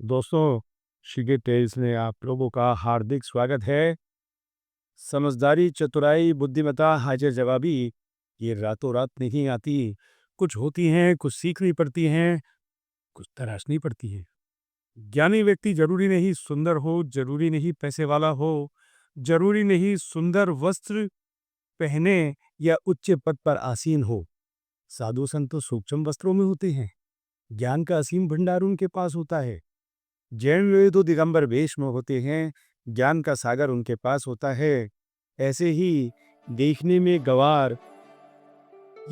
दोस्तों, शिगे टेल्स में आप लोगों का हार्दिक स्वागत है। समझदारी, चतुराई, बुद्धिमत्ता, हाजिर जवाबी ये रातों रात नहीं आती। कुछ होती हैं, कुछ सीखनी पड़ती हैं, कुछ तराशनी पड़ती हैं। ज्ञानी व्यक्ति जरूरी नहीं सुंदर हो, जरूरी नहीं पैसे वाला हो, जरूरी नहीं सुंदर वस्त्र पहने या उच्च पद पर आसीन हो। साधु संत तो सूक्ष्म वस्त्रों में होते हैं। ज्ञान का असीम भंडार उनके पास होता है। जैन वे तो दिगंबर वेश में होते हैं, ज्ञान का सागर उनके पास होता है। ऐसे ही देखने में गंवार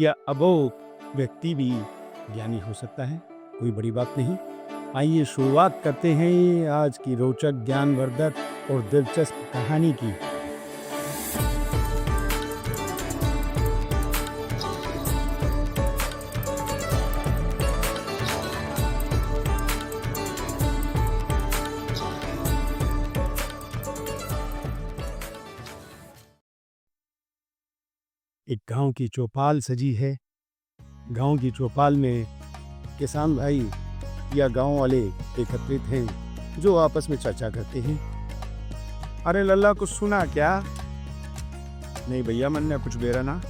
या अबोध व्यक्ति भी ज्ञानी हो सकता है, कोई बड़ी बात नहीं। आइए शुरुआत करते हैं आज की रोचक, ज्ञानवर्धक और दिलचस्प कहानी की। एक गांव की चौपाल सजी है। गांव की चौपाल में किसान भाई या गांव वाले एकत्रित हैं जो आपस में चर्चा करते हैं। अरे लल्ला, कुछ सुना क्या? नहीं भैया, मन ने कुछ बेरा ना।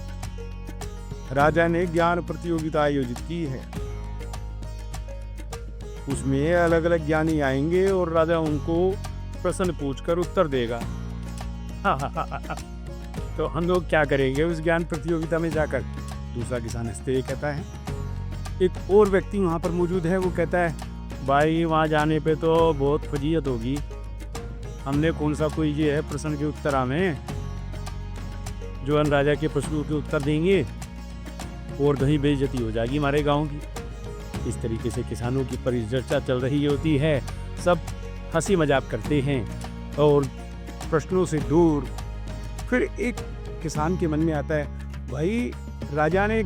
राजा ने ज्ञान प्रतियोगिता आयोजित की है। उसमें अलग अलग ज्ञानी आएंगे और राजा उनको प्रश्न पूछकर उत्तर देगा। तो हम लोग क्या करेंगे उस ज्ञान प्रतियोगिता में जाकर? दूसरा किसान हंसते हुए कहता है। एक और व्यक्ति वहाँ पर मौजूद है, वो कहता है, भाई वहाँ जाने पे तो बहुत फजीयत होगी। हमने कौन सा कोई ये है प्रश्न के उत्तर हमें जो हम राजा के प्रश्नों के उत्तर देंगे और कहीं बेइज्जती हो जाएगी हमारे गांव की। इस तरीके से किसानों की परिचर्चा चल रही होती है। सब हंसी मजाक करते हैं और प्रश्नों से दूर। फिर एक किसान के मन में आता है, भाई राजा ने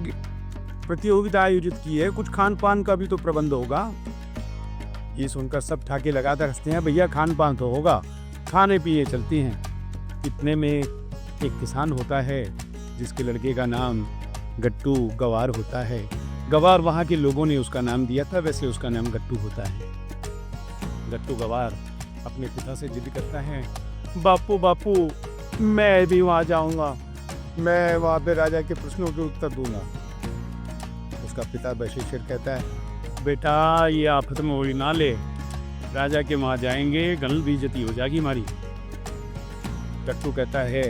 प्रतियोगिता आयोजित की है, कुछ खान पान का भी तो प्रबंध होगा। ये सुनकर सब ठाके लगाकर हंसते हैं। भैया खान पान तो होगा, खाने पीने चलते हैं। इतने में एक किसान होता है जिसके लड़के का नाम गट्टू गवार होता है। गवार वहाँ के लोगों ने उसका नाम दिया था, वैसे उसका नाम गट्टू होता है। गट्टू गवार अपने पिता से जिद करता है, बापू बापू मैं भी वहाँ जाऊँगा, मैं वहाँ पे राजा के प्रश्नों के उत्तर दूंगा। उसका पिता बशीर कहता है, बेटा ये आफत में वही ना ले, राजा के वहाँ जाएंगे गल बेइज्जती हो जाएगी हमारी। गट्टू कहता है,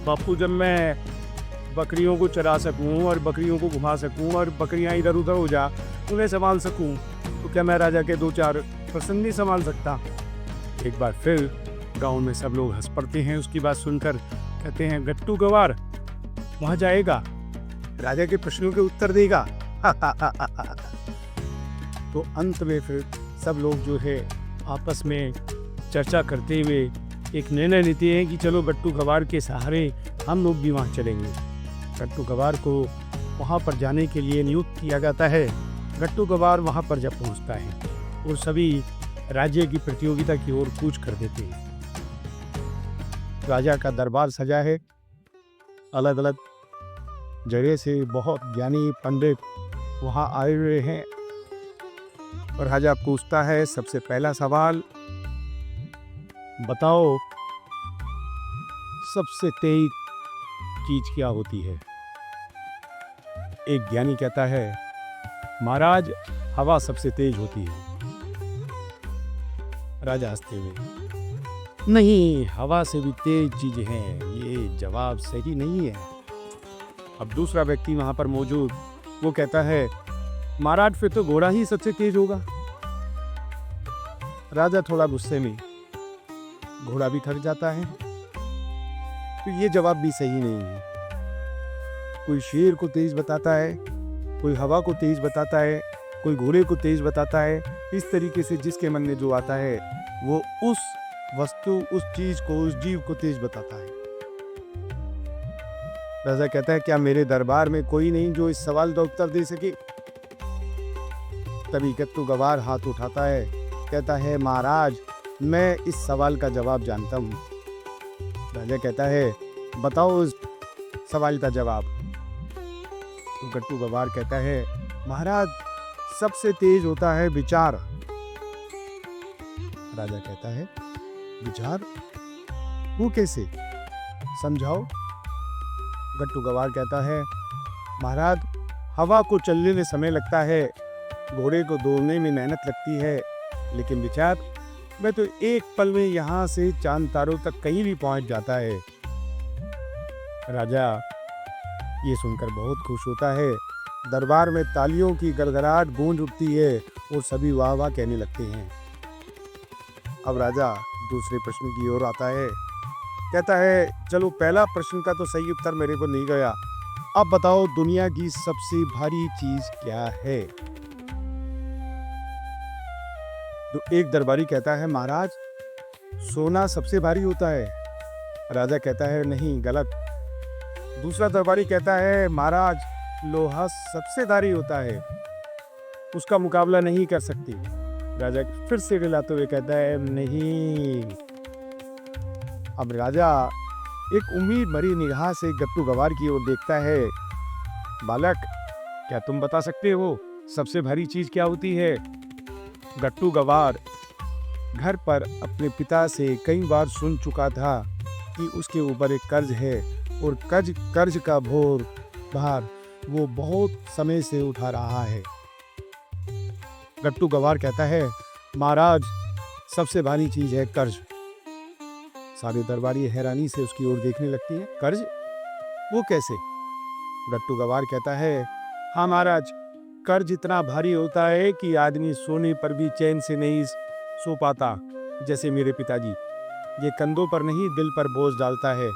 बापू जब मैं बकरियों को चरा सकूं और बकरियों को घुमा सकूं और बकरियां इधर उधर हो जा उन्हें संभाल सकूं, तो क्या मैं राजा के 2-4 प्रश्न नहीं संभाल सकता? एक बार फिर गांव में सब लोग हंस पड़ते हैं उसकी बात सुनकर। कहते हैं, गट्टू गवार वहां जाएगा, राजा के प्रश्नों के उत्तर देगा। तो अंत में फिर सब लोग जो है आपस में चर्चा करते हुए एक निर्णय लेते हैं कि चलो गट्टू गवार के सहारे हम लोग भी वहाँ चलेंगे। गट्टू गवार को वहाँ पर जाने के लिए नियुक्त किया जाता है। गट्टू गवार वहाँ पर जब पहुँचता है और सभी राज्य की प्रतियोगिता की ओर कूच कर देते हैं। राजा का दरबार सजा है। अलग अलग जगह से बहुत ज्ञानी पंडित वहाँ आए हुए हैं और राजा पूछता है, सबसे पहला सवाल, बताओ सबसे तेज चीज क्या होती है? एक ज्ञानी कहता है, महाराज हवा सबसे तेज होती है। राजा हंसते हुए, नहीं, हवा से भी तेज चीज है, ये जवाब सही नहीं है। अब दूसरा व्यक्ति वहां पर मौजूद वो कहता है, महाराज फिर तो घोड़ा ही सबसे तेज होगा। राजा थोड़ा गुस्से में, घोड़ा भी थक जाता है, तो ये जवाब भी सही नहीं है। कोई शेर को तेज बताता है, कोई हवा को तेज बताता है, कोई घोड़े को तेज बताता है। इस तरीके से जिसके मन में जो आता है वो उस वस्तु, उस चीज को, उस जीव को तेज बताता है। राजा कहता है, क्या मेरे दरबार में कोई नहीं जो इस सवाल का उत्तर दे सके? तभी गट्टू गवार हाथ उठाता है, कहता है, महाराज मैं इस सवाल का जवाब जानता हूँ। राजा कहता है, बताओ इस सवाल का जवाब। तो गट्टू गवार कहता है, महाराज सबसे तेज होता है विचार। राजा कहता है, विचार? वो कैसे, समझाओ। गट्टू गवार कहता है, महाराज, हवा को चलने में समय लगता है, घोड़े को दौड़ने में मेहनत लगती है, लेकिन विचार, मैं तो एक पल में यहाँ से चांद तारों तक कहीं भी पहुंच जाता है। राजा ये सुनकर बहुत खुश होता है। दरबार में तालियों की गड़गड़ाहट गूंज उठती है और सभी वाह वाह कहने लगते हैं। अब राजा दूसरे प्रश्न की ओर आता है। कहता है, चलो पहला प्रश्न का तो सही उत्तर मेरे को नहीं गया, अब बताओ दुनिया की सबसे भारी चीज क्या है? तो एक दरबारी कहता है, महाराज, सोना सबसे भारी होता है। राजा कहता है, नहीं, गलत। दूसरा दरबारी कहता है, महाराज, लोहा सबसे भारी होता है, उसका मुकाबला नहीं कर सकती। राजा फिर से हिलाते हुए कहता है, नहीं। अब राजा एक उम्मीद भरी निगाह से गट्टू गवार की ओर देखता है। बालक, क्या तुम बता सकते हो सबसे भारी चीज क्या होती है? गट्टू गवार घर पर अपने पिता से कई बार सुन चुका था कि उसके ऊपर एक कर्ज है और कर्ज का भार वो बहुत समय से उठा रहा है। गट्टू गवार कहता है, महाराज, सबसे भारी चीज है कर्ज। सारे दरबारी हैरानी से उसकी ओर देखने लगती हैं। कर्ज? वो कैसे? गट्टू गवार कहता है, हाँ महाराज, कर्ज इतना भारी होता है कि आदमी सोने पर भी चैन से नहीं सो पाता। जैसे मेरे पिताजी, ये कंधों पर नहीं दिल पर बोझ डालता है।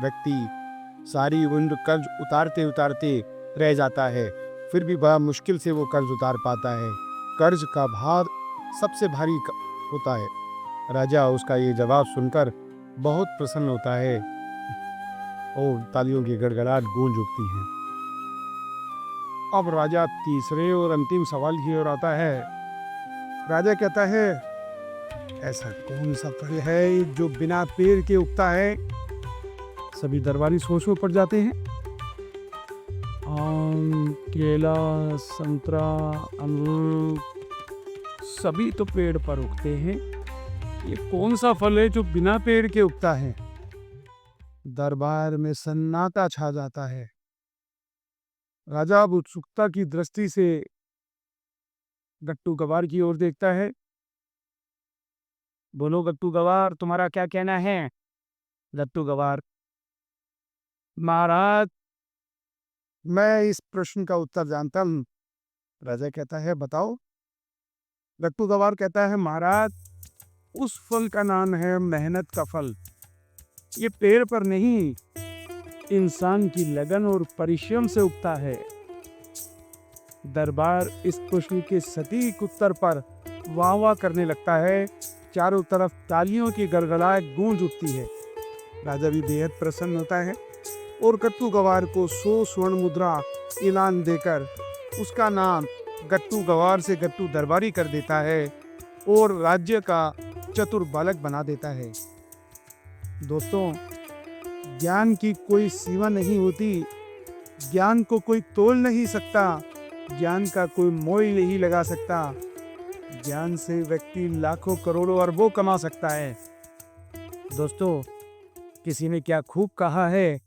व्यक्ति सारी उम्र कर्ज उतारते उतारते रह जाता है, फिर भी बड़ा मुश्किल से वो कर्ज उतार पाता है। कर्ज का भार सबसे भारी होता है। राजा उसका ये जवाब सुनकर बहुत प्रसन्न होता है और तालियों की गड़गड़ाहट गूंज उठती है। अब राजा तीसरे और अंतिम सवाल की ओर आता है। राजा कहता है, ऐसा कौन सा फल है जो बिना पेड़ के उगता है? सभी दरबारी सोच में पड़ जाते हैं। आम, केला, संतरा, अमरूद, सभी तो पेड़ पर उगते हैं, ये कौन सा फल है जो बिना पेड़ के उगता है? दरबार में सन्नाटा छा जाता है। राजा अब उत्सुकता की दृष्टि से गट्टू गवार की ओर देखता है। बोलो गट्टू गवार, तुम्हारा क्या कहना है? गट्टू गवार, महाराज, मैं इस प्रश्न का उत्तर जानता हूँ। राजा कहता है, बताओ। गट्टू गवार कहता है, महाराज, उस फल का नाम है मेहनत का फल। ये पेड़ पर नहीं, इंसान की लगन और परिश्रम से उगता है। दरबार इस प्रश्न के सटीक उत्तर पर वाह वाह करने लगता है। चारों तरफ तालियों की गड़गड़ाहट गूंज उठती है। राजा भी बेहद प्रसन्न होता है और गट्टू गवार को 100 स्वर्ण मुद्रा इनाम देकर उसका नाम गट्टू गवार से गट्टू दरबारी कर देता है और राज्य का चतुर बालक बना देता है। दोस्तों, ज्ञान की कोई सीमा नहीं होती, ज्ञान को कोई तोल नहीं सकता, ज्ञान का कोई मोल नहीं लगा सकता। ज्ञान से व्यक्ति लाखों करोड़ों अरबों कमा सकता है। दोस्तों, किसी ने क्या खूब कहा है,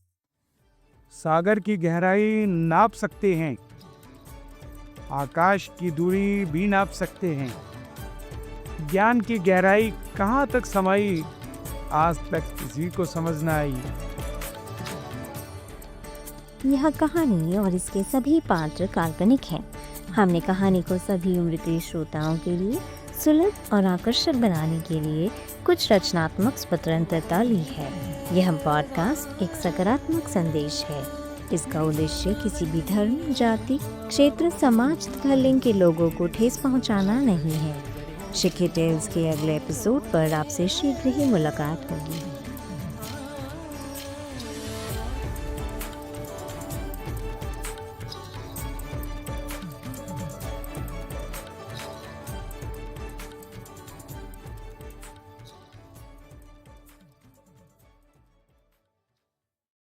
सागर की गहराई नाप सकते हैं, आकाश की दूरी भी नाप सकते हैं, ज्ञान की गहराई कहाँ तक समाई, आज तक किसी को समझ न आई। यह कहानी और इसके सभी पात्र काल्पनिक हैं। हमने कहानी को सभी उम्र के श्रोताओं के लिए सुलभ और आकर्षक बनाने के लिए कुछ रचनात्मक स्वतंत्रता ली है। यह पॉडकास्ट एक सकारात्मक संदेश है। इसका उद्देश्य किसी भी धर्म, जाति, क्षेत्र, समाज तथा लिंग के लोगों को ठेस पहुंचाना नहीं है। शिखी टेल्स के अगले एपिसोड पर आपसे शीघ्र ही मुलाकात होगी।